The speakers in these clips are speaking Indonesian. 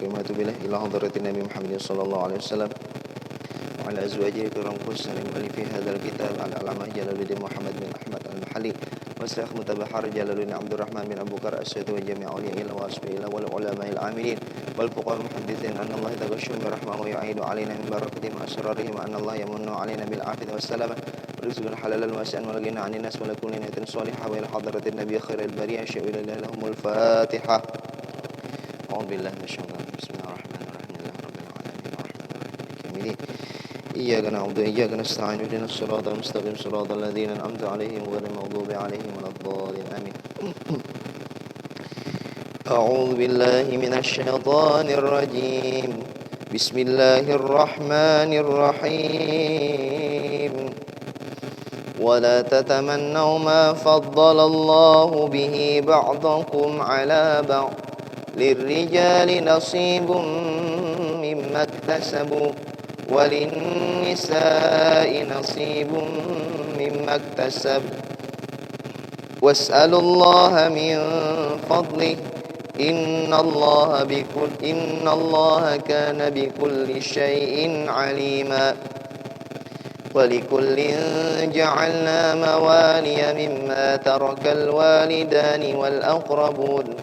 وما أتوب إليه إلى حضرة النبي محمد صلى الله عليه وسلم وعلى أزواجه الكرام خصوصا المؤلف هذا الكتاب العلامة جلال الدين محمد بن أحمد المحلي والشيخ متبحر جلال الدين عبد الرحمن بن أبو بكر السيد وجميع أولياء وأصحابه والعلماء العاملين والفقهاء المحدثين أن الله يتغشهم برحمه ويعيد علينا من بركتهم وأسرارهم وأن الله يمن علينا بالعافية والسلامة ورزقنا حلالا واسعا والغنى عن الناس ولكل نية صالحة وإلى حضرة النبي خير البرية شاء إلى لهم الفاتحة. أعوذ بالله من الشيطان بسم الله الرحمن الرحيم لله رب العالمين الرحمن الرحيم إياك نعبد وإياك نستعين اهدنا الصراط المستقيم صراط الذين أنعمت عليهم غير المغضوب عليهم ولا الضالين آمين. أعوذ بالله من الشيطان الرجيم بسم الله الرحمن الرحيم ولا تتمنوا ما فضل الله به بعضكم على بعض للرجال نصيب مما اكتسبوا وللنساء نصيب مما اكتسبوا واسألوا الله من فضله إن الله كان بكل شيء عليما ولكل جعلنا موالي مما ترك الوالدان والأقربون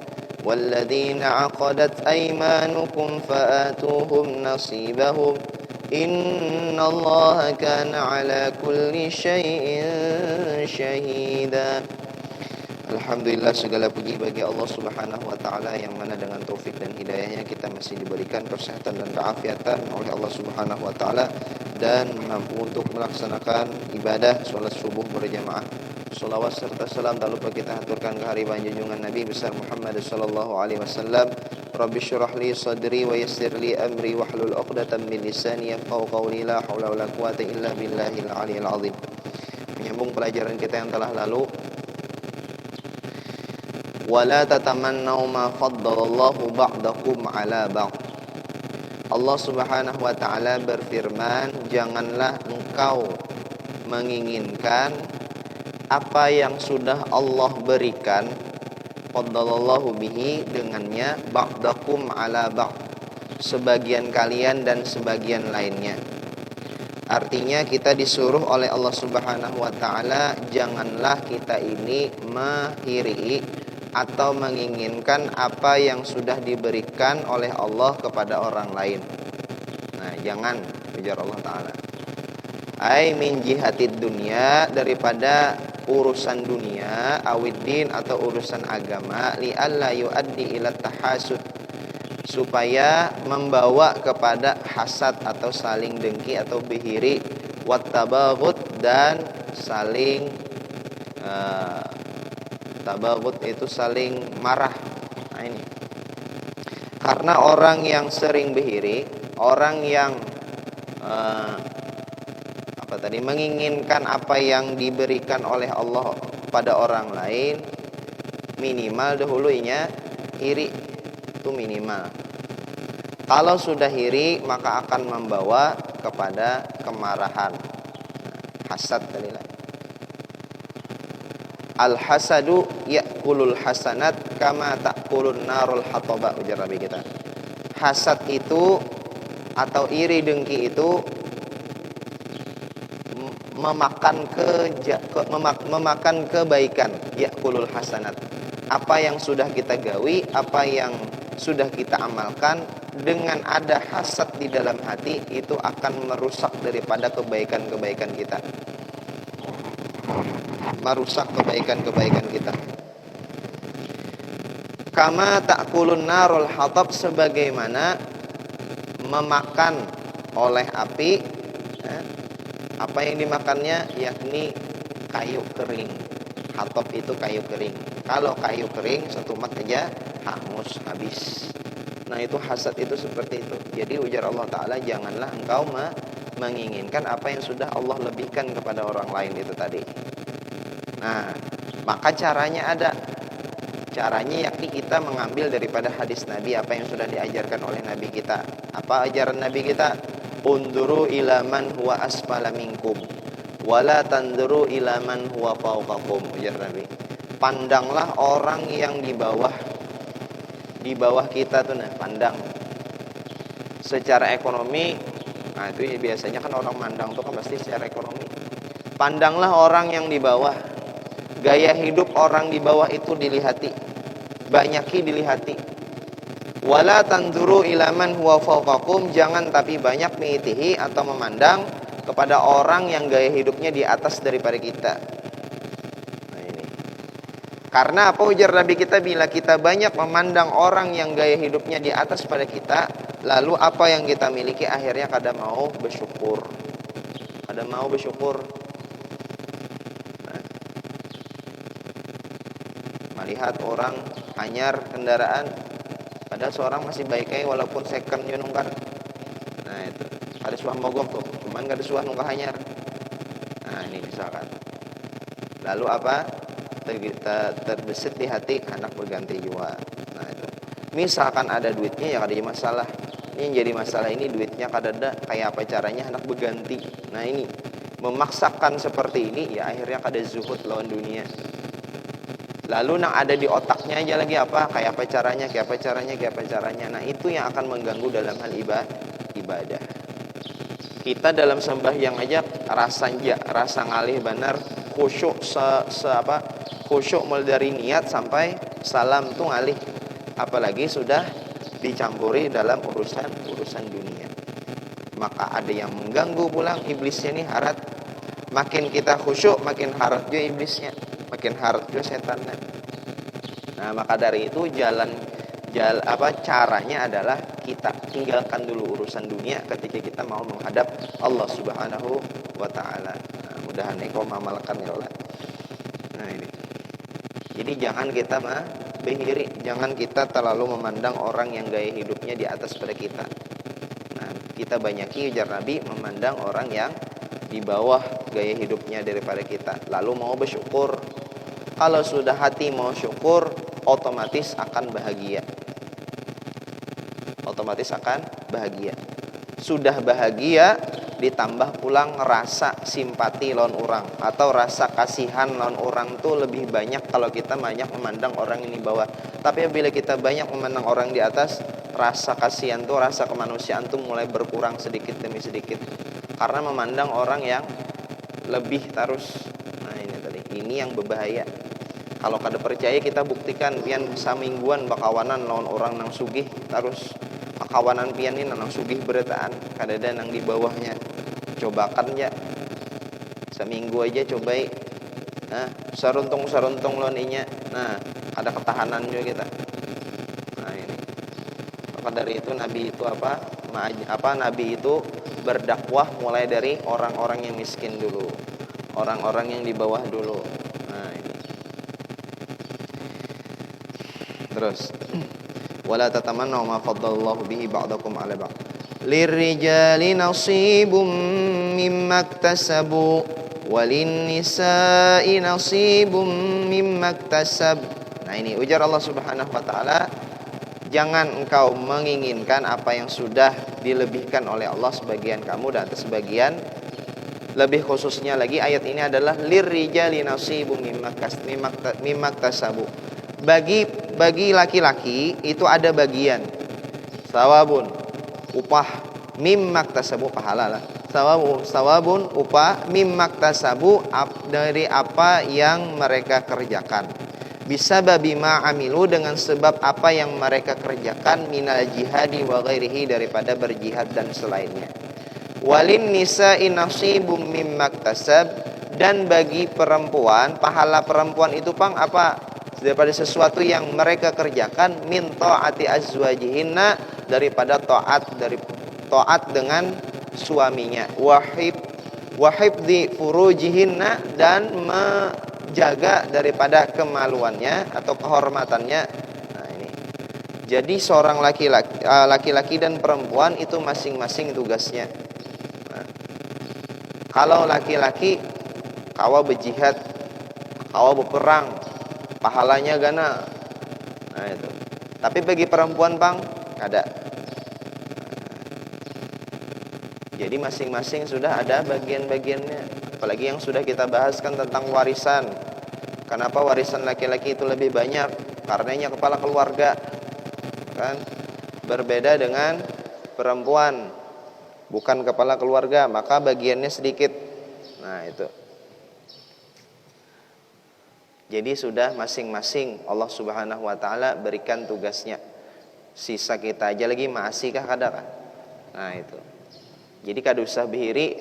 والذين عقدت أيمانكم فآتوهم نصيبهم إن الله كان على كل شيء شهيدا. Alhamdulillah, segala puji bagi Allah Subhanahu wa taala yang mana dengan taufik dan hidayahnya kita masih diberikan kesehatan dan keafiatan oleh Allah Subhanahu wa taala dan mampu untuk melaksanakan ibadah salat subuh berjamaah. Shalawat serta salam tak lupa kita haturkan ke hariban junjungan Nabi besar Muhammad sallallahu alaihi wasallam. Rabbi shrah li sadri wa yassir li amri wahlul 'uqdatam min lisani yafqahu qawli la haula wala quwwata illa billahil aliyil azim. Menyambung pelajaran kita yang telah lalu, wala tatamannau ma faddalallahu ba'dakum ala ba'd. Allah Subhanahu wa taala berfirman, janganlah engkau menginginkan apa yang sudah Allah berikan, faddalallahu bihi dengannya, ba'dakum ala ba'd, sebagian kalian dan sebagian lainnya. Artinya kita disuruh oleh Allah Subhanahu wa taala, janganlah kita ini mengiri atau menginginkan apa yang sudah diberikan oleh Allah kepada orang lain. Nah, jangan, ujar Allah Ta'ala. Ai min jihatid dunya, daripada urusan dunia, awiddin atau urusan agama, li alla yuaddi ila tahasud, supaya membawa kepada hasad atau saling dengki atau bihiri, wattabaghut dan saling tabaghut itu saling marah. Nah ini, karena orang yang sering bihiri, orang yang menginginkan apa yang diberikan oleh Allah pada orang lain, minimal dahulunya iri, itu minimal. Kalau sudah iri maka akan membawa kepada kemarahan, hasad tadi lah. Al-hasadu ya'kulul hasanat kama ta'kulun narul hataba, ujar Nabi kita. Hasad itu atau iri dengki itu memakan kebaikan, ya'kulul hasanat. Apa yang sudah kita gawi, apa yang sudah kita amalkan, dengan ada hasad di dalam hati itu akan merusak daripada kebaikan-kebaikan kita, merusak kebaikan-kebaikan kita. Kama ta'kulun narul hatab, sebagaimana memakan oleh api, apa yang dimakannya, yakni kayu kering. Hatab itu kayu kering. Kalau kayu kering satu mat aja hangus, habis. Nah itu hasad itu seperti itu. Jadi ujar Allah Ta'ala, janganlah engkau menginginkan apa yang sudah Allah lebihkan kepada orang lain itu tadi. Nah, maka caranya ada. Caranya yakni kita mengambil daripada hadis Nabi, apa yang sudah diajarkan oleh Nabi kita. Apa ajaran Nabi kita? Unduru ila man huwa asfala minkum wala tanduru ila man huwa fawqakum, ujar Nabi. Pandanglah orang yang di bawah kita tuh, nah, pandang. secara ekonomi. Nah itu biasanya kan orang mandang tuh kan pasti secara ekonomi. Pandanglah orang yang di bawah. Gaya hidup orang di bawah itu dilihati, banyaki dilihati. Wala tanzuru ila man huwa fawqakum, jangan tapi banyak mengitihi atau memandang kepada orang yang gaya hidupnya di atas daripada kita. Nah ini. Karena apa ujar Nabi kita, bila kita banyak memandang orang yang gaya hidupnya di atas pada kita, lalu apa yang kita miliki akhirnya kada mau bersyukur. Kada mau bersyukur. Nah, melihat orang anyar kendaraan, padahal seorang masih baik walaupun second nungkar. Nah itu ada suah mogok tuh, cuman gak ada suah nungkah anyar. Nah ini misalkan. Lalu apa? Kita terbesit di hati, anak berganti jiwa. Nah itu. Misalkan ada duitnya ya kada jadi masalah. Ini yang jadi masalah ini duitnya kada ada, kayak apa caranya anak berganti. Nah ini memaksakan seperti ini ya akhirnya kada zuhud lawan dunia. Lalu yang ada di otaknya aja lagi apa? Kayak apa caranya, kayak apa caranya, kayak apa caranya. Nah itu yang akan mengganggu dalam hal ibadah. Kita dalam sembahyang aja rasa ngalih benar, khusyuk khusyuk mulai dari niat sampai salam tuh ngalih. Apalagi sudah dicampuri dalam urusan dunia. Maka ada yang mengganggu pulang iblisnya nih harat. Makin kita khusyuk makin harat juga iblisnya, makin harat juga setannya. Nah maka dari itu caranya adalah kita tinggalkan dulu urusan dunia ketika kita mau menghadap Allah Subhanahu wa taala. Nah, mudahan engkau mengamalkan ya Allah. Nah ini. Jadi jangan kita behiri, jangan kita terlalu memandang orang yang gaya hidupnya di atas pada kita. Nah, kita banyaki ujar Nabi memandang orang yang di bawah gaya hidupnya daripada kita, lalu mau bersyukur. Kalau sudah hati mau syukur, otomatis akan bahagia. Otomatis akan bahagia. Sudah bahagia ditambah pulang rasa simpati lawan orang atau rasa kasihan lawan orang tuh lebih banyak kalau kita banyak memandang orang ini bawah. Tapi bila kita banyak memandang orang di atas, rasa kasihan tuh, rasa kemanusiaan tuh mulai berkurang sedikit demi sedikit karena memandang orang yang lebih terus. Nah ini tadi, ini yang berbahaya. Kalau kada percaya kita buktikan pian samingguan bakawanan lawan orang nang sugih terus. Kawanan pian ini nang sugih beretaan, kadada nang di bawahnya. Cobakan ya. Seminggu aja cobai. Nah, saruntung lawan inya. Nah, ada ketahanan juga kita. Nah, ini. Maka dari itu Nabi itu Nabi itu berdakwah mulai dari orang-orang yang miskin dulu. Orang-orang yang di bawah dulu. Nah, ini. Terus wala tatamannu ma faddalallahu bihi ba'dakum 'ala ba'd. Lirrijali nasibum mimma iktasabu walin nisa'i nasibum mimma iktasab. Nah ini ujar Allah Subhanahu wa taala, jangan engkau menginginkan apa yang sudah dilebihkan oleh Allah sebagian kamu dan sebagian. Lebih khususnya lagi ayat ini adalah lirrijali nasibum mimma iktasabu. Bagi laki-laki itu ada bagian sawabun, upah, mimmaktasabu, pahala lah. Sawabun, upah, mimmaktasabu, dari apa yang mereka kerjakan. Bisa babi ma'amilu, dengan sebab apa yang mereka kerjakan, minal jihadi wa ghairihi, daripada berjihad dan selainnya. Walin nisa'i nasibum mimmaktasab, dan bagi perempuan, pahala perempuan itu apa? Daripada sesuatu yang mereka kerjakan, min ta'ati azwajihinna, daripada taat dengan suaminya, wahib di furujihinna, dan menjaga daripada kemaluannya atau kehormatannya. Nah ini. Jadi seorang laki-laki dan perempuan itu masing-masing tugasnya. Nah, kalau laki-laki kawa berjihad, kawa berperang, pahalanya gana. Nah itu. Tapi bagi perempuan bang ada. Jadi masing-masing sudah ada bagian-bagiannya. Apalagi yang sudah kita bahaskan tentang warisan. Kenapa warisan laki-laki itu lebih banyak? Karenanya kepala keluarga. Kan? Berbeda dengan perempuan, bukan kepala keluarga, maka bagiannya sedikit. Nah itu. Jadi sudah masing-masing Allah Subhanahu wa taala berikan tugasnya. Sisa kita aja lagi masih kah kada kan? Nah itu. Jadi kada usah bihiri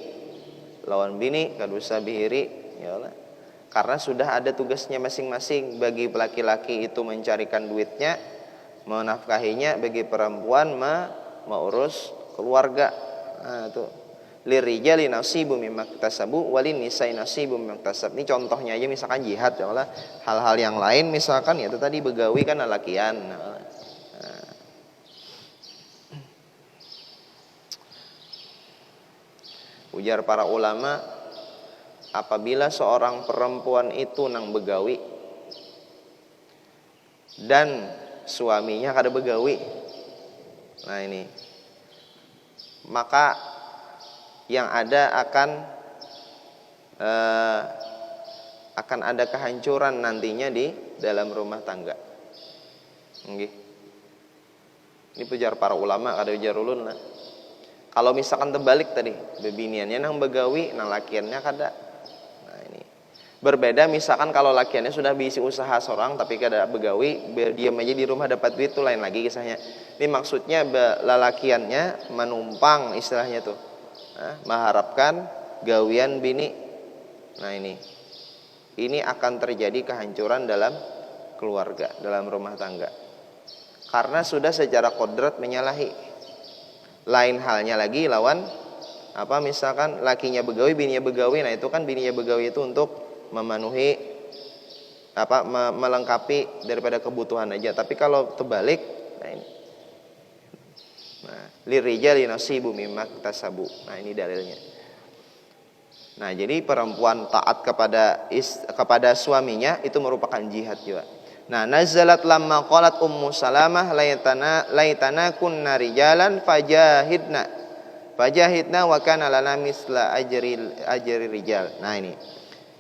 lawan bini, kada usah bihiri ya Allah. Karena sudah ada tugasnya masing-masing. Bagi laki-laki itu mencarikan duitnya, menafkahinya, bagi perempuan mengurus keluarga. Nah itu. Lirijali nasibum mimma iktasabu walin nisa'i nasibum mimma iktasab. Ini contohnya aja misalkan jihad ya Allah. Hal-hal yang lain misalkan ya itu tadi begawi kan lalakian. Nah. Ujar para ulama, apabila seorang perempuan itu nang begawi dan suaminya kada begawi, nah ini, maka yang ada akan ada kehancuran nantinya di dalam rumah tangga. Nggih. Ini pujar para ulama, kada ujar ulun lah. Kalau misalkan terbalik tadi, bebiniannya nang begawi, nang lakiannya kada. Nah ini. Berbeda misalkan kalau lakiannya sudah bisi usaha seorang tapi kada begawi, diam aja di rumah dapat duit, itu lain lagi kisahnya. Ini maksudnya lalakiannya menumpang istilahnya tuh. Nah, mengharapkan gawian bini. Nah ini. Ini akan terjadi kehancuran dalam keluarga, dalam rumah tangga. Karena sudah secara kodrat menyalahi. Lain halnya lagi lawan apa misalkan lakinya begawi, bininya begawi. Nah itu kan bininya begawi itu untuk memenuhi apa melengkapi daripada kebutuhan aja. Tapi kalau terbalik, nah ini. Nah, lirijali nasibu mimma iktasabu. Nah ini dalilnya. Nah jadi perempuan taat kepada suaminya itu merupakan jihad juga. Nah, nazalat lamma qalat Ummu Salamah laitana kunna rijalan fajahidna wa kana lana misla ajri rijal. Nah ini.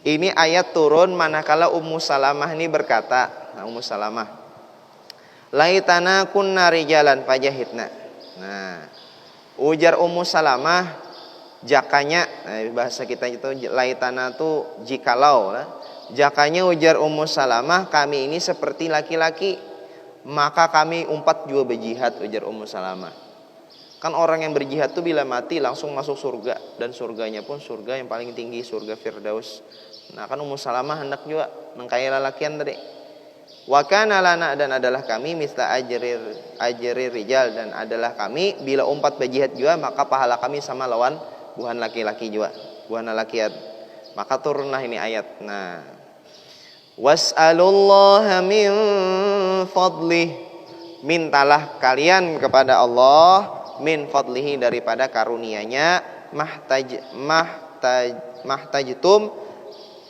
Ini ayat turun manakala Ummu Salamah ini berkata, nah Ummu Salamah, laitana kunna rijalan fajahidna. Nah, ujar Ummu Salamah jakanya, nah bahasa kita itu laitana itu jikalau lah. Jakanya ujar Ummu Salamah, kami ini seperti laki-laki, maka kami umpat juga berjihad, ujar Ummu Salamah. Kan orang yang berjihad tuh bila mati langsung masuk surga, dan surganya pun surga yang paling tinggi, surga Firdaus. Nah kan Ummu Salamah hendak juga nengkaya lalakian tadi. Wa kana lana, dan adalah kami misla ajri rijal, dan adalah kami bila umpat berjihad juga maka pahala kami sama lawan buhan laki-laki juga, buhan lalakian. Maka turunlah ini ayat. Nah, was'alullaha min fadlih, mintalah kalian kepada Allah min fadlihi, daripada karunia-Nya, mahtajtum,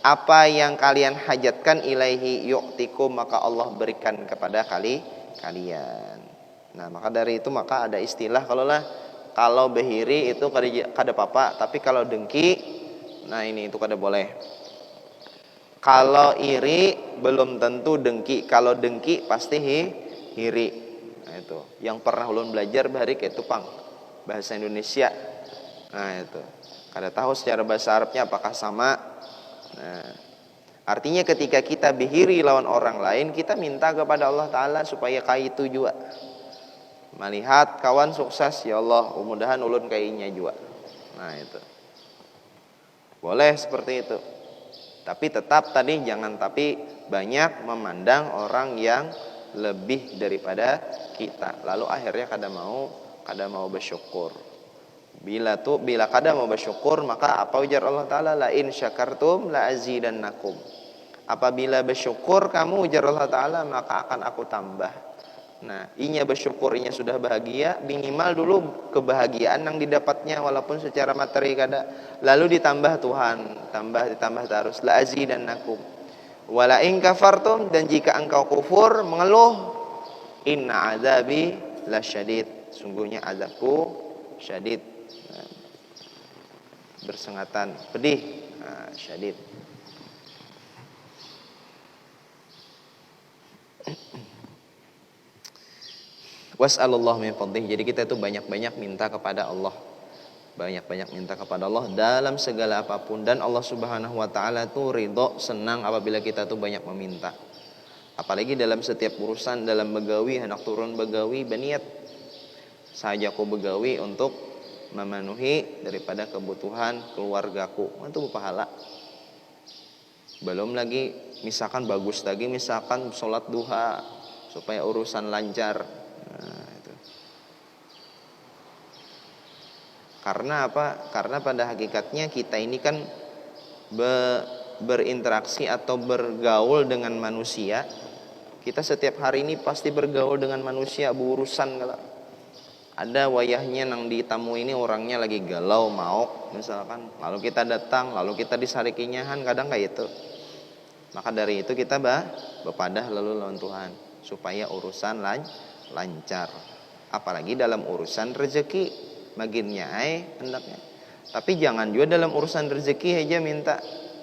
apa yang kalian hajatkan, ilaihi yu'tikum, maka Allah berikan kepada kalian. Nah maka dari itu maka ada istilah kalau behiri itu kada apa-apa, tapi kalau dengki, nah ini itu kada boleh. Kalau iri belum tentu dengki. Kalau dengki pasti iri. Nah itu. Yang pernah ulun belajar bahari kayak tupang bahasa Indonesia. Nah itu. Kada tahu secara bahasa Arabnya apakah sama. Nah, artinya ketika kita bihiri lawan orang lain, kita minta kepada Allah Ta'ala supaya kayak itu juga. Melihat kawan sukses, ya Allah, mudah-mudahan ulun kayaknya juga. Nah itu. Boleh seperti itu. Tapi tetap tadi jangan banyak memandang orang yang lebih daripada kita. Lalu akhirnya kada mau bersyukur. Bila kada mau bersyukur, maka apa ujar Allah Ta'ala? La in syakartum la azidannakum. Apabila bersyukur kamu, ujar Allah Ta'ala, maka akan aku tambah. Nah, inya bersyukur, inya sudah bahagia, minimal dulu kebahagiaan yang didapatnya walaupun secara materi kada, lalu ditambah Tuhan, ditambah terus, la azidannakum. Wala in kafartum, dan jika engkau kufur mengeluh, inna azabi lasyadid, sungguhnya azabku syadid, bersengatan, pedih, syadid. Was'alullah min fadlih. Jadi kita itu banyak-banyak minta kepada Allah. Banyak-banyak minta kepada Allah dalam segala apapun. Dan Allah Subhanahu wa ta'ala itu ridho, senang apabila kita itu banyak meminta. Apalagi dalam setiap urusan, dalam begawi, hendak turun begawi, berniat saja aku begawi untuk memenuhi daripada kebutuhan keluargaku. Itu berpahala. Belum lagi misalkan bagus lagi, misalkan sholat duha supaya urusan lancar. Nah, itu. Karena apa? Karena pada hakikatnya kita ini kan berinteraksi atau bergaul dengan manusia. Kita setiap hari ini pasti bergaul dengan manusia, berurusan kalau ada wayahnya nang ditamu ini orangnya lagi galau, maok misalkan, lalu kita datang, lalu kita disarikinyahan, kadang kayak itu. Maka dari itu kita bepadah lalu lawan Tuhan supaya urusan lancar. Apalagi dalam urusan rezeki, maginnya hendaknya. Tapi jangan juga dalam urusan rezeki aja minta,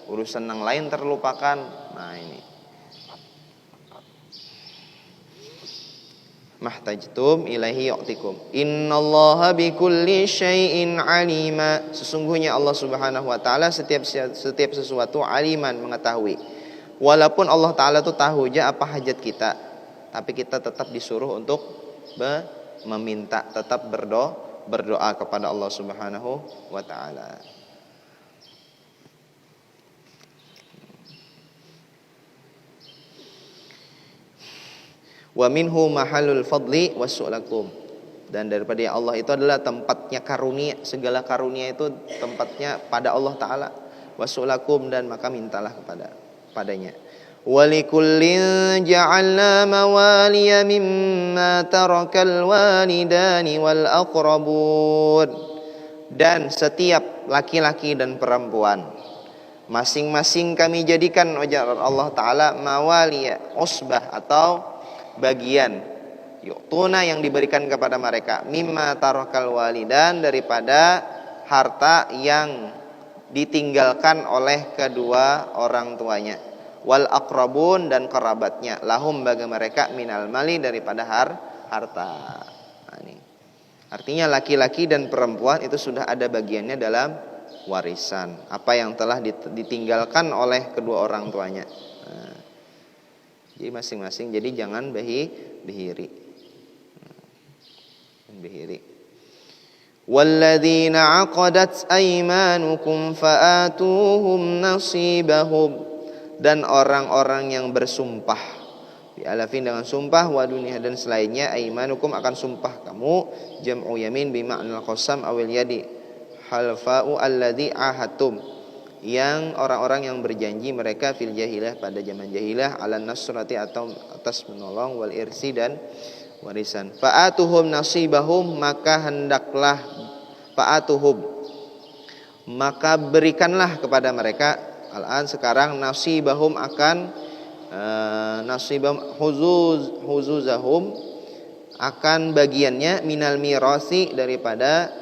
urusan yang lain terlupakan. Nah ini. Mahtajtum ilaihi yu'tikum. Innallaha bikulli syai'in alima. Sesungguhnya Allah Subhanahu wa taala setiap sesuatu aliman, mengetahui. Walaupun Allah taala itu tahu aja apa hajat kita, tapi kita tetap disuruh untuk meminta, tetap berdoa kepada Allah Subhanahu wa taala. Wa minhu mahalul fadli wasu'lakum. Dan daripada Allah itu adalah tempatnya karunia, segala karunia itu tempatnya pada Allah taala. Wasu'lakum, dan maka mintalah padanya. Walikullin ja'alna mawaliya mimma tarakal walidani wal aqrabun. Dan setiap laki-laki dan perempuan masing-masing kami jadikan ujar Allah taala mawaliya, usbah atau bagian, yu'tuna yang diberikan kepada mereka, mimma tarakal walidan, daripada harta yang ditinggalkan oleh kedua orang tuanya, wal aqrabun, dan kerabatnya, lahum bagi mereka, minal mali, daripada harta. Nah, ini artinya laki-laki dan perempuan itu sudah ada bagiannya dalam warisan, apa yang telah ditinggalkan oleh kedua orang tuanya. Nah, jadi masing-masing, jadi jangan behiri. Walladzina 'aqadat aymanukum fa'atuhum nasibahum. Dan orang-orang yang bersumpah, dialafin dengan sumpah, wa dunia, dan selainnya, aymanukum akan sumpah kamu, jam'u yamin bima'nal qasam awil yadi, halfa'u alladzi ahadtum, yang orang-orang yang berjanji mereka fil jahilah, pada zaman jahilah, ala nasrati, atau atas menolong, wal irsi, dan warisan. Fa'atuhum nasibahum, maka hendaklah, fa'atuhum, maka berikanlah kepada mereka, al-an sekarang, nasibahum akan nasibahum huzuzahum, akan bagiannya, minal mirasi, daripada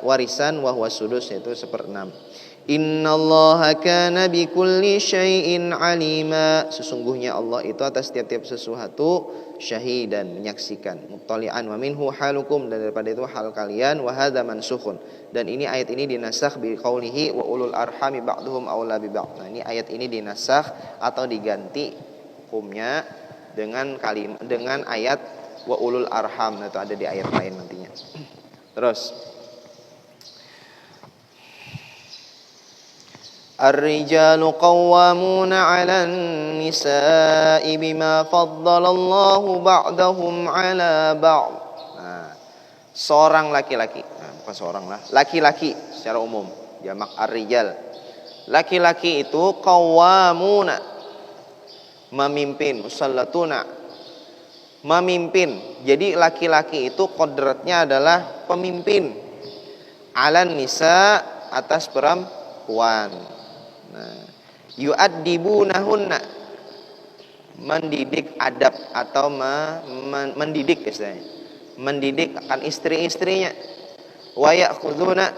warisan, wahwa sudus, yaitu 1/6. Innallaha kana bikulli syai'in alima. Sesungguhnya Allah itu atas tiap-tiap sesuatu syahidan, menyaksikan, muttali'an. Wa minhu halukum, dan daripada itu hal kalian. Wa hadza mansukhun, dan ini ayat ini dinasakh bi qaulihi wa ulul arhami ba'duhum aula bi ba'd. Nah, ini ayat ini dinasakh atau diganti hukumnya dengan ayat wa ulul arham. Nah, itu ada di ayat lain nantinya. Terus Ar-rijalu qawwamuna 'alan nisa'i bima faddalallahu ba'dahum 'ala ba'd. Nah, seorang laki-laki, bukan seorang lah, laki-laki secara umum, jamak ar-rijal. Laki-laki itu qawwamuna, memimpin, musallatuna, memimpin. Jadi laki-laki itu kodratnya adalah pemimpin, 'alan nisa, atas perempuan. Nah, yu'addibunahunna, mendidik adab atau mendidik istilahnya, mendidik akan istri-istrinya, wa ya'khuduna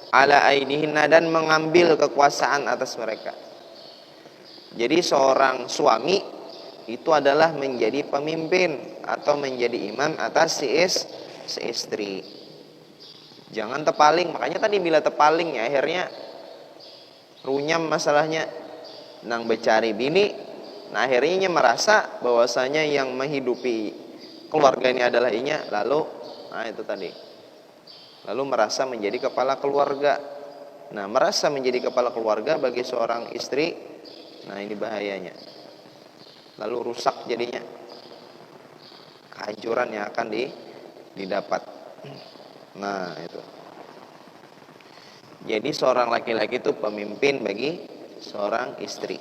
ala aidihinna, dan mengambil kekuasaan atas mereka. Jadi seorang suami itu adalah menjadi pemimpin atau menjadi imam atas si istri. Jangan tepaling. Makanya tadi bila tepaling ya akhirnya runyam masalahnya. Nang becari bini, nah akhirnya merasa bahwasanya yang menghidupi keluarga ini adalah inya, lalu nah itu tadi. Lalu merasa menjadi kepala keluarga. Nah, merasa menjadi kepala keluarga bagi seorang istri, nah ini bahayanya. Lalu rusak jadinya. Kehancuran yang akan didapat. Nah, itu. Jadi seorang laki-laki itu pemimpin bagi seorang istri.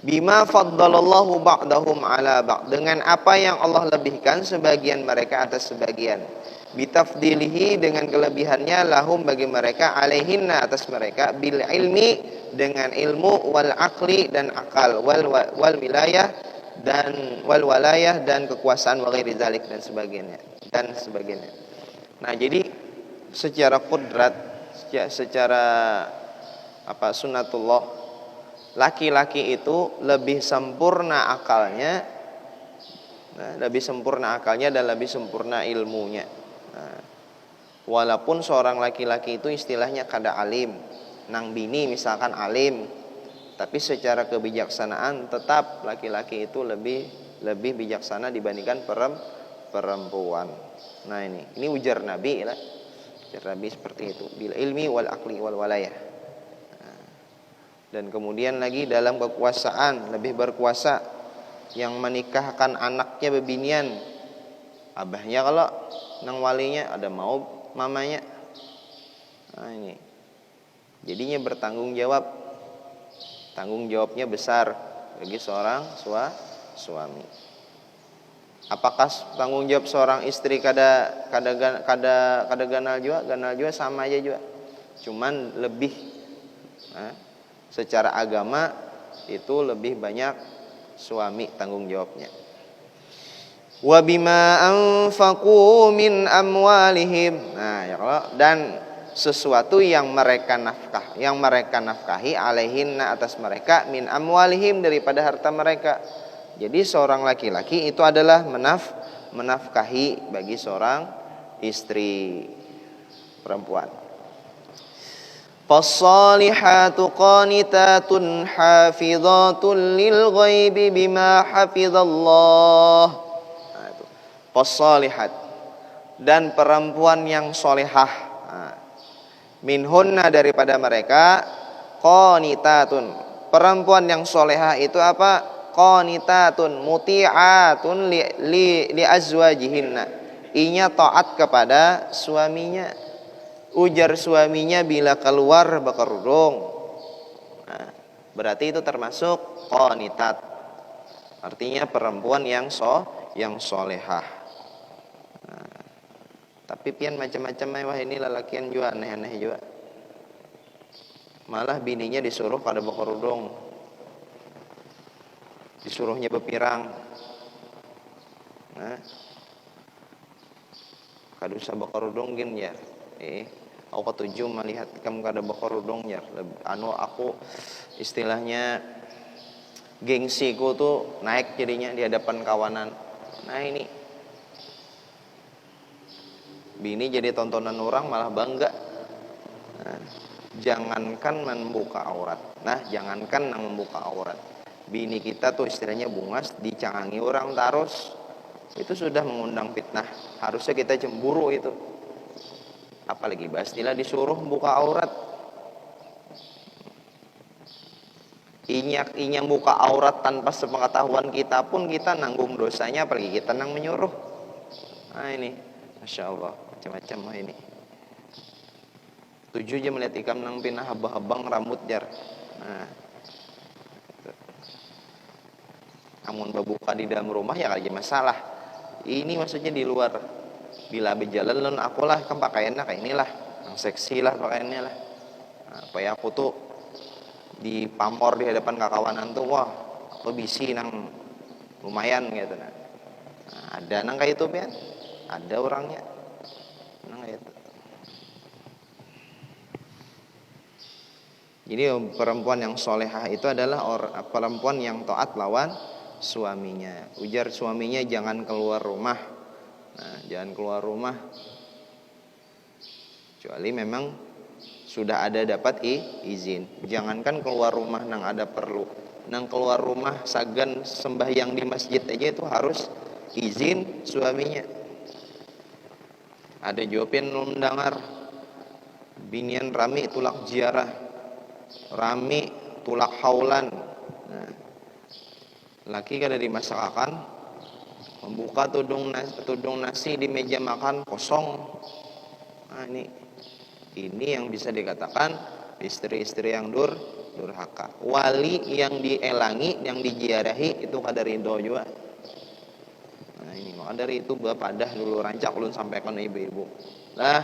Bima faddalallahu ba'dahum ala ba'd, dengan apa yang Allah lebihkan sebagian mereka atas sebagian. Bitafdilihi, dengan kelebihannya, lahum bagi mereka, alaihinna atas mereka, bil ilmi, dengan ilmu, wal aqli dan akal, wal wilayah dan wal walayah dan kekuasaan, wa ghairi dzalik dan sebagainya. Nah, jadi secara qudrat, secara sunnatullah, laki-laki itu lebih sempurna akalnya, lebih sempurna akalnya dan lebih sempurna ilmunya. Nah, walaupun seorang laki-laki itu istilahnya kada alim, nang bini misalkan alim, tapi secara kebijaksanaan tetap laki-laki itu lebih bijaksana dibandingkan perempuan. Nah ini ujar Nabi lah. Ujar Nabi seperti itu. Bil ilmi wal aqli wal walayah. Dan kemudian lagi dalam kekuasaan, lebih berkuasa, yang menikahkan anaknya bebinian, abahnya kalau nang walinya ada mau mamanya. Nah ini jadinya bertanggung jawab, tanggung jawabnya besar bagi seorang suami. Apakah tanggung jawab seorang istri kada ganal juga sama aja juga, cuman lebih secara agama itu lebih banyak suami tanggung jawabnya. Wa bima anfaqu min amwalihim. Nah, ya Allah, dan sesuatu yang mereka nafkahi alaihinna atas mereka, min amwalihim daripada harta mereka. Jadi seorang laki-laki itu adalah menafkahi bagi seorang istri perempuan. Fassalihatu qanitatun hafizatun lil ghaibi bima hafizallah. Nah, itu. Fassalihat, dan perempuan yang solehah, minhunna daripada mereka, qanitatun. Perempuan yang solehah itu apa? Qanitatun muti'atun li azwajihinna. Inya taat kepada suaminya. Ujar suaminya bila keluar berkerudung. Nah, berarti itu termasuk qanitat. Artinya perempuan yang solehah. Nah, tapi pian macam-macam mewah ini lelakian juga aneh-aneh juga. Malah bininya disuruh kada berkerudung, disuruhnya berpirang. Nah, kada usah berkerudung gin ya. Aku ketujuh melihat kamu kada berkerudung ya. Aku istilahnya gengsiku tuh naik jadinya di hadapan kawanan. Nah ini bini jadi tontonan orang malah bangga. Nah, jangankan membuka aurat. Nah, jangankan membuka aurat. Bini kita tuh istilahnya bungas dicangangi orang terus. Itu sudah mengundang fitnah. Harusnya kita cemburu itu. Apalagi pastilah disuruh buka aurat. Inya buka aurat tanpa sepengetahuan kita pun kita nanggung dosanya, apalagi kita nang menyuruh. Nah ini, Masya Allah, macam-macam ini. Tujuh aja melihat ikam nang pinah habang-habang rambut jar. Nah, namun berbuka di dalam rumah ya aja masalah. Ini maksudnya di luar. Bila berjalan lon akulah kan pakaiannya kayak inilah, yang seksi lah pakaiannya lah. Nah, supaya aku tuh dipamor di hadapan kawanan tuh, wah aku bisi nang lumayan gitu. Nah, ada nang kayak itu pian, ada orangnya nang kayak itu. Jadi perempuan yang solehah itu adalah perempuan yang taat lawan suaminya. Ujar suaminya jangan keluar rumah. Nah, jangan keluar rumah kecuali memang sudah ada dapat izin. Jangankan keluar rumah nang ada perlu, nang keluar rumah sagan sembahyang di masjid aja itu harus izin suaminya. Ada jawabin mendengar binian rami tulak ziarah, rami tulak haulan. Nah, laki kada dimasakakan, membuka tudung nasi di meja makan kosong. Nah, ini yang bisa dikatakan istri-istri yang durhaka. Wali yang dielangi, yang diziarahi itu kada ridho juga. Nah, ini maka dari itu bapadah dulu rancak ulun sampaikan ibu-ibu. Lah,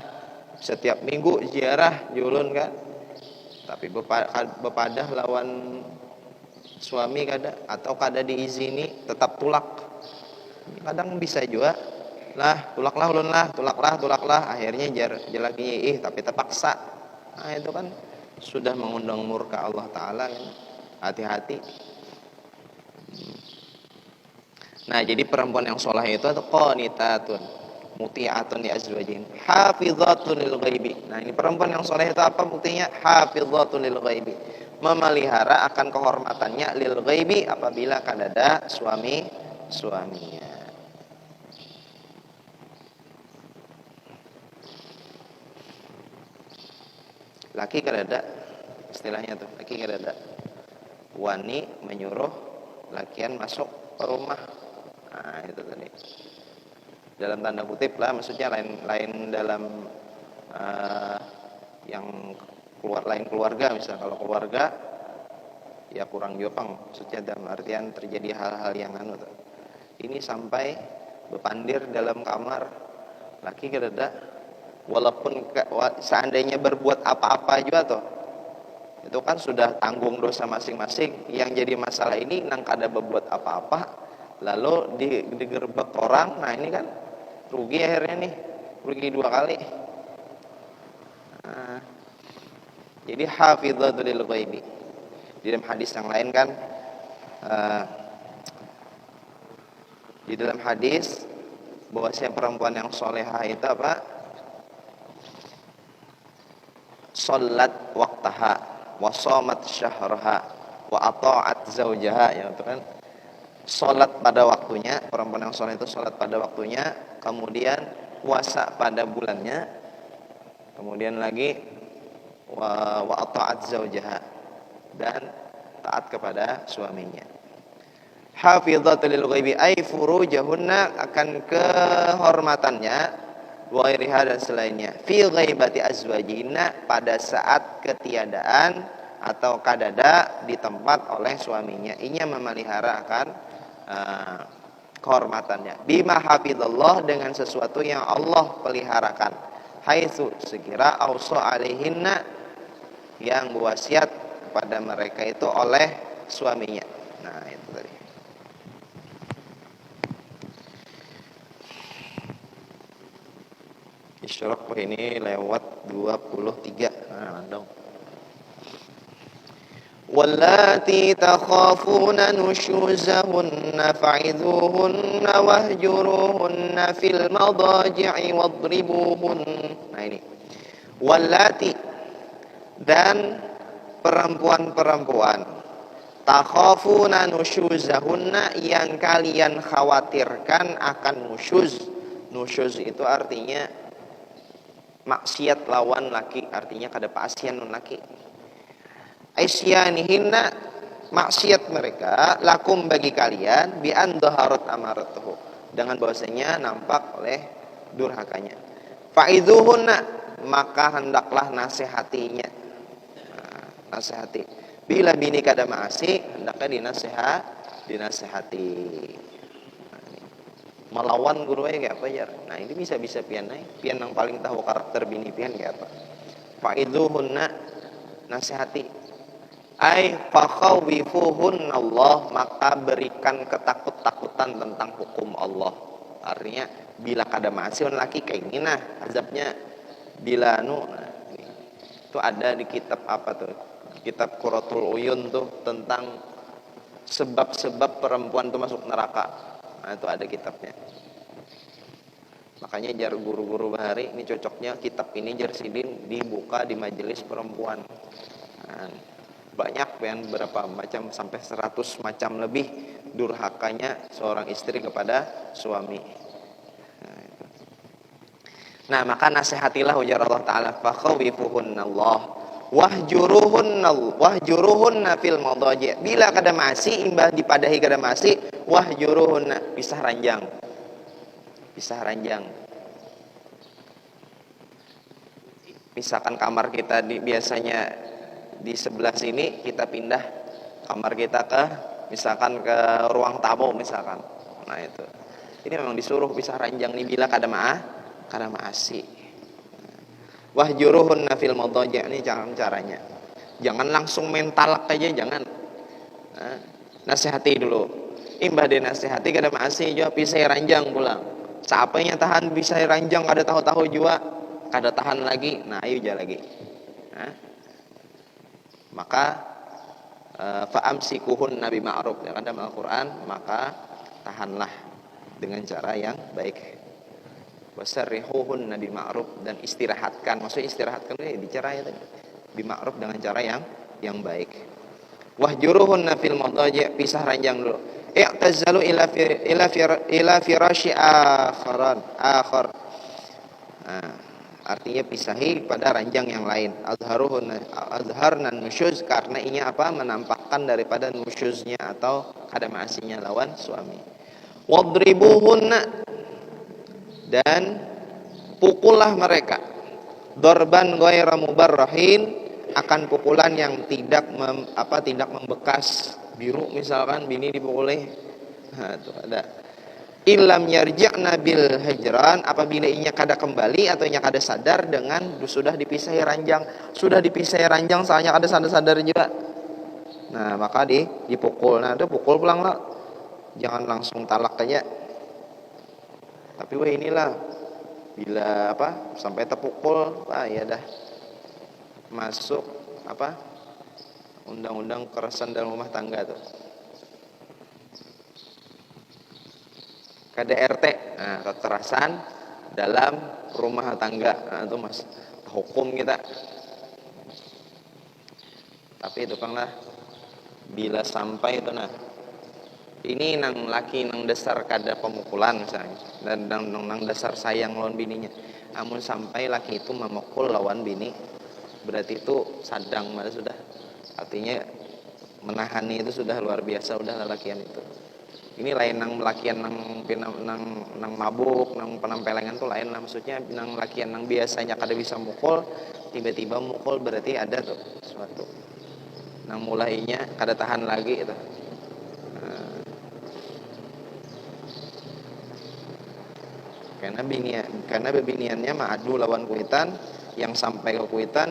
setiap minggu ziarah julun kan. Tapi bepadah lawan suami kada atau kada diizini tetap tulak. Kadang bisa juga lah tulaklah ulun lah tulaklah akhirnya jalakinya tapi terpaksa. Nah itu kan sudah mengundang murka Allah Ta'ala kan? Hati-hati. Nah jadi perempuan yang soleh itu atau qanitatun muti'atun li azwajin hafizatun lil ghaibi. Nah ini perempuan yang soleh itu apa buktinya? Hafizatun lil ghaibi, memelihara akan kehormatannya lil ghaibi apabila kadada suaminya. Laki kadada istilahnya tuh, laki kadada wani menyuruh lakian masuk ke rumah. Nah itu tadi dalam tanda kutip lah, maksudnya lain dalam yang lain keluarga. Misal kalau keluarga ya kurang jopang, maksudnya dalam artian terjadi hal-hal yang tuh. Ini sampai bepandir dalam kamar, laki kadada walaupun seandainya berbuat apa-apa juga toh, itu kan sudah tanggung dosa masing-masing. Yang jadi masalah ini nang kada berbuat apa-apa lalu digerebek orang. Nah ini kan rugi akhirnya nih, rugi dua kali. Nah, jadi hafidhatul lil ghaibi. Di dalam hadis yang lain kan di dalam hadis bahwasanya perempuan yang solehah itu apa? Salat waqtaha wa shamat syahraha wa ata'at zaujaha, ya itu kan salat pada waktunya. Perempuan yang saleh itu salat pada waktunya, kemudian puasa pada bulannya, kemudian lagi wa ata'at zaujaha dan taat kepada suaminya. Hafizatul lil ghaibi ay furujahunna, akan kehormatannya wa ghairiha dan selainnya fi ghaibati azwajina, pada saat ketiadaan atau kadada di tempat oleh suaminya. Inya memelihara akan kehormatannya bima hafizallah, dengan sesuatu yang Allah peliharakan, haitsu sekira ausa alaihinna, yang wasiat kepada mereka itu oleh suaminya. Nah itu tadi. Isyraq ini lewat 23. Nah, dong. Wallati takhafuna nushuzahunna fa'idhuhunna wahjuruhunna fil madaji'i wadribuhun. Nah ini. Wallati, dan perempuan-perempuan takhafuna nushuzahunna, yang kalian khawatirkan akan nusyuz. Nusyuz itu artinya maksiat lawan laki, artinya kada paasian non laki. Aisyanihinna, maksiat mereka, lakum bagi kalian, bi an dhaharat amaratuhu, dengan bahwasanya nampak oleh durhakanya. Fa'idhuhunna, maka hendaklah nasihatinya. Nah, nasihati. Bila bini kada maasi, hendaknya dinasihati. Melawan guru aja kayak apa ya. Nah ini bisa pian yang paling tahu karakter bini pian kayak apa. Fa'idhuhunna, nasihati. Ai fakhawifuhun Allah, maka berikan ketakut-takutan tentang hukum Allah. Artinya bila kada maasiun laki kayak ini nah azabnya. Bila nah, itu ada di kitab apa tuh, kitab Qurratul Uyun tuh, tentang sebab-sebab perempuan itu masuk neraka. Nah, itu ada kitabnya. Makanya jar guru-guru bahari ini cocoknya kitab ini jar sidin dibuka di majelis perempuan. Nah, banyak kan berapa macam sampai 100 macam lebih durhakanya seorang istri kepada suami. Nah, maka nasihatilah ujar Allah Ta'ala, fakhawifuhunnallah wahjuruhunna fil madaji. Bila kada masih imbah dipadahi kada masih, wahjuruhunna, pisah ranjang. Misalkan kamar kita biasanya di sebelah sini, kita pindah kamar kita ke misalkan ke ruang tamu misalkan. Nah itu. Ini memang disuruh pisah ranjang nih bila kada maasi. Wahjuruhunna fil madaji, ini caranya. Jangan langsung mentalak aja, jangan. Nah, nasihati dulu. Imbah dinasihati kada maasi juga pisah ranjang pulang. Capeknya tahan pisah ranjang kada tahu-tahu juga, kada tahan lagi. Nah, ayo aja lagi. Nah, maka fa'amsikuhunna bima'ruf, ya kan dalam Al-Qur'an, maka tahanlah dengan cara yang baik. Wasarrihuhunna bima'ruf, dan istirahatkan. Maksudnya istirahatkan di cara ya tadi. Bima'ruf, dengan cara yang baik. Wahjuruhunna fil madaji, pisah ranjang dulu. I'tazalu ila firasyi akhar. Nah, artinya pisahi pada ranjang yang lain. Azharnan nusyuz, karena ini apa? Menampakkan daripada nusyuznya atau kada maasinya lawan suami. Wadribuhunna, dan pukullah mereka. Dorban ghaira mubarrahin, akan pukulan yang tidak membekas. Biru misalkan bini dipukuli. Nah, itu ada. Ilam yarji'na bil hijran, apabila inya kada kembali atau inya kada sadar dengan sudah dipisahi ranjang. Sudah dipisahi ranjang soalnya kada sadar juga. Nah, maka dipukul. Nah, itu pukul pulang lah. Jangan langsung talak aja. Tapi inilah bila sampai terpukul, ya dah masuk undang-undang kekerasan dalam rumah tangga tuh. KDRT, nah, kekerasan dalam rumah tangga. Nah, itu mas hukum kita. Tapi itu kan lah bila sampai itu ini nang laki nang dasar kada pemukulan misalnya, dan nang dasar sayang lawan bininya. Namun sampai laki itu memukul lawan bini, berarti itu sadang malah sudah. Artinya menahani itu sudah luar biasa, udah lelakian itu. Ini lain nang lakian nang mabuk, nang penampelengan tuh lain lah. Maksudnya nang lakian nang biasanya kada bisa mukul, tiba-tiba mukul, berarti ada tuh sesuatu. Nang mulainya kada tahan lagi itu. Karena bebiniannya ma'adu lawan kuitan, yang sampai ke kuitan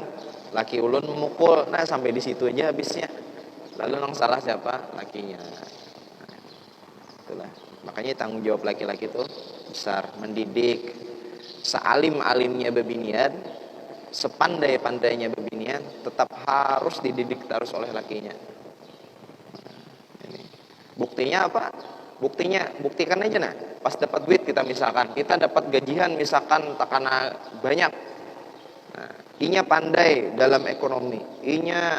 laki ulun memukul. Nah, sampai di situ aja habisnya. Lalu yang salah siapa? Lakinya. Nah, itulah. Makanya tanggung jawab laki-laki itu besar, mendidik. Sealim-alimnya bebinian, sepandai-pandainya bebinian, tetap harus dididik terus oleh lakinya. Ini. Buktinya apa? Buktikan aja pas dapat duit kita dapat gajian misalkan takana banyak. Nah, inya pandai dalam ekonomi, inya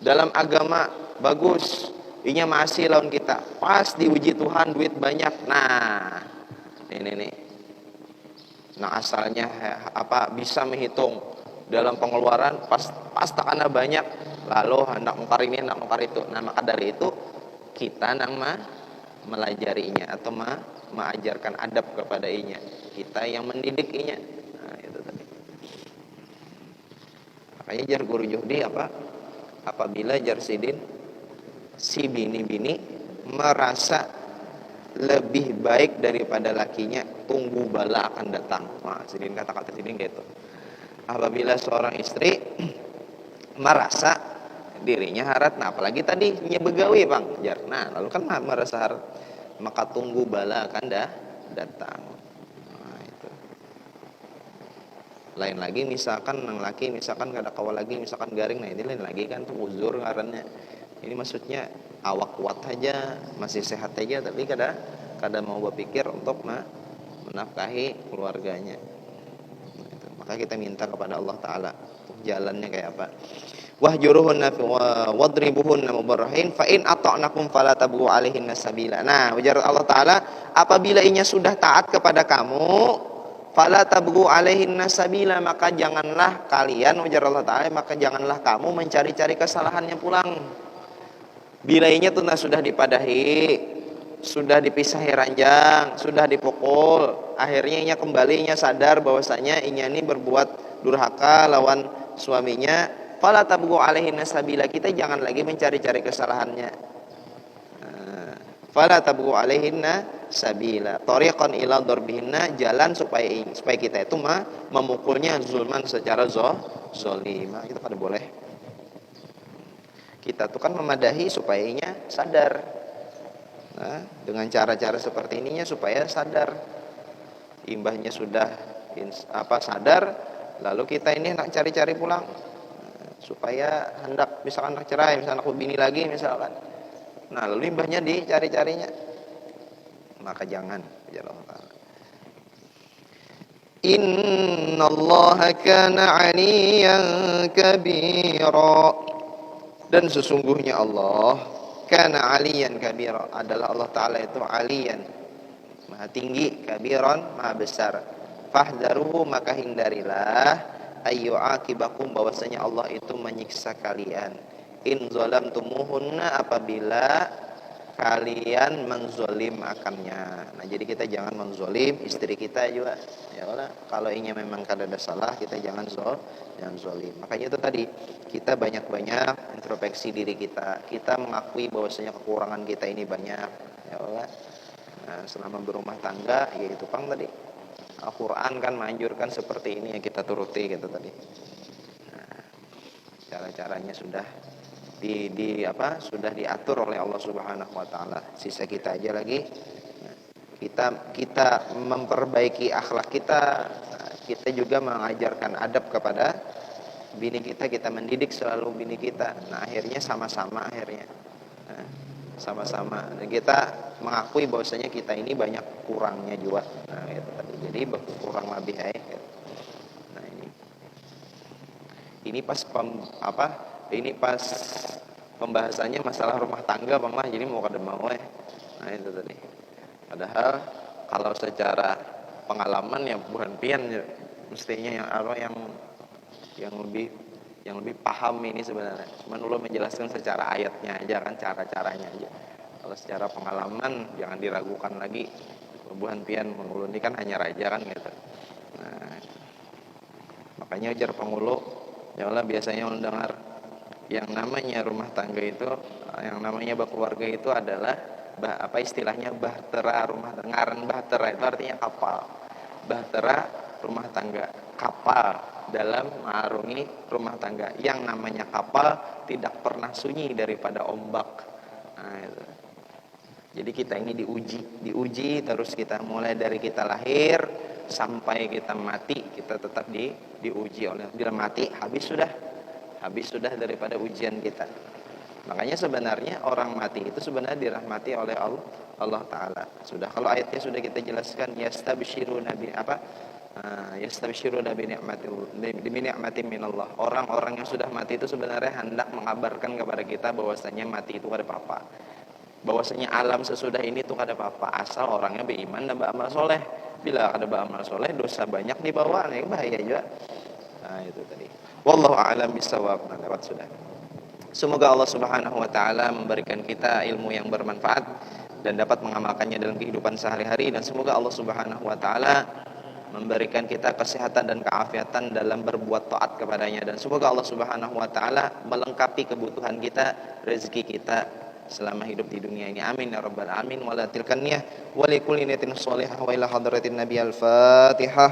dalam agama bagus, inya masih lawan kita. Pas diuji Tuhan duit banyak. Nah, ini. Nah, asalnya bisa menghitung dalam pengeluaran pas takana banyak, lalu hendak nukar ini, hendak nukar itu. Nah, maka dari itu kita melajarinya atau mengajarkan adab kepada inya, kita yang mendidik inya. Nah, itu tadi. Makanya jar guru Juhdi apabila jar sidin si bini merasa lebih baik daripada lakinya, tunggu bala akan datang. Nah, sidin kata-kata sidin gitu. Apabila seorang istri merasa dirinya harat, nah apalagi tadi begawi bang jar, nah lalu kan merasa harat, maka tunggu bala akan datang. Nah, itu. Lain lagi misalkan nang laki misalkan kada kawal lagi, misalkan garing, nah ini lain lagi kan tuh uzur ngarannya. Ini maksudnya awak kuat aja, masih sehat aja, tapi kadang mau berpikir untuk menafkahi keluarganya. Gitu. Maka kita minta kepada Allah Ta'ala jalannya kayak apa. Wahjuruhunna wadribuhunna mubarrahin fa in ata'nakum fala tabghu alaihinna sabila. Nah, ujar Allah Ta'ala, apabila inya sudah taat kepada kamu, fala tabghu alaihinna sabila, maka janganlah kalian, ujar Allah Ta'ala, maka janganlah kamu mencari-cari kesalahannya pulang. Bila inya sudah dipadahi, sudah dipisahi ranjang, sudah dipukul, akhirnya inya kembali, inya sadar bahwasanya inya ini berbuat durhaka lawan suaminya, fala tabghu alaihinna sabila, kita jangan lagi mencari-cari kesalahannya. Fala tabghu alaihinna sabila, tariqan ila darbihinna, jalan supaya kita itu memukulnya zulman secara zalim. Kita pada boleh. Kita tuh kan memadahi supaya inya sadar. Nah, dengan cara-cara seperti ininya supaya sadar. Imbahnya sudah sadar, lalu kita ini nak cari-cari pulang. Supaya hendak misalkan nak cerai, misalkan aku bini lagi misalkan. Nah, lalu imbahnya dicari-carinya. Maka jangan, ya Allah. Innallaha kana 'aliyan kabira. Dan sesungguhnya Allah kana 'aliyan kabira, adalah Allah Ta'ala itu 'aliyan, maha tinggi, kabiran, maha besar. Fahdharuhu, maka hindarilah, ayyu'aqibakum, bahwasanya Allah itu menyiksa kalian. In zalamtumuhunna, apabila kalian menzolim akannya. Nah, jadi kita jangan menzolim istri kita juga. Ya Allah, kalau ini memang kada ada salah, kita jangan zolim. Makanya itu tadi, kita banyak-banyak introspeksi diri kita. Kita mengakui bahwasanya kekurangan kita ini banyak. Ya Allah. Nah, selama berumah tangga, yaitu pang tadi. Al-Quran kan menganjurkan seperti ini, yang kita turuti gitu tadi. Nah, cara-caranya sudah sudah diatur oleh Allah Subhanahu wa taala. Sisa kita aja lagi kita memperbaiki akhlak kita. Kita juga mengajarkan adab kepada bini kita mendidik selalu bini kita. Nah, akhirnya sama-sama sama-sama. Dan kita mengakui bahwasanya kita ini banyak kurangnya juga. Nah, itu tadi. Jadi kurang lebih Nah, ini pas pembahasannya masalah rumah tangga Bang lah, jadi mau kada mau Nah, itu tadi. Padahal kalau secara pengalaman ya bukan pian ya, mestinya yang lebih paham ini sebenarnya. Cuman ulun menjelaskan secara ayatnya aja kan, cara-caranya aja. Kalau secara pengalaman jangan diragukan lagi. Bukan pian ulun ini kan hanya raja kan gitu. Nah, makanya ujar pengulu, ya Allah, biasanya ulun dengar yang namanya rumah tangga itu, yang namanya berkeluarga itu adalah istilahnya bahtera rumah tangga. Ngaran bahtera itu artinya kapal. Bahtera rumah tangga, kapal dalam mengarungi rumah tangga. Yang namanya kapal tidak pernah sunyi daripada ombak. Nah, itu. Jadi kita ini diuji terus, kita mulai dari kita lahir sampai kita mati, kita tetap diuji oleh. Bila mati habis sudah daripada ujian kita. Makanya sebenarnya orang mati itu sebenarnya dirahmati oleh Allah Ta'ala. Sudah, kalau ayatnya sudah kita jelaskan, yastabshiruna bi ni'matin minallah. Orang-orang yang sudah mati itu sebenarnya hendak mengabarkan kepada kita bahwasanya mati itu ada apa-apa. Bahwasanya alam sesudah ini itu ada apa-apa, asal orangnya beriman dan beramal soleh. Bila ada beramal soleh, dosa banyak dibawa, nah bahaya juga. Nah, itu tadi. Wallahu a'lam bishawab. Nah, lewat sudah. Semoga Allah Subhanahu wa taala memberikan kita ilmu yang bermanfaat dan dapat mengamalkannya dalam kehidupan sehari-hari, dan semoga Allah Subhanahu wa taala memberikan kita kesehatan dan keafiatan dalam berbuat taat kepadanya, dan semoga Allah Subhanahu wa taala melengkapi kebutuhan kita, rezeki kita selama hidup di dunia ini. Amin ya rabbal alamin. Wa la tilkaniyah wa likulli niyatin shalihah wa ila hadratin nabi al-fatihah.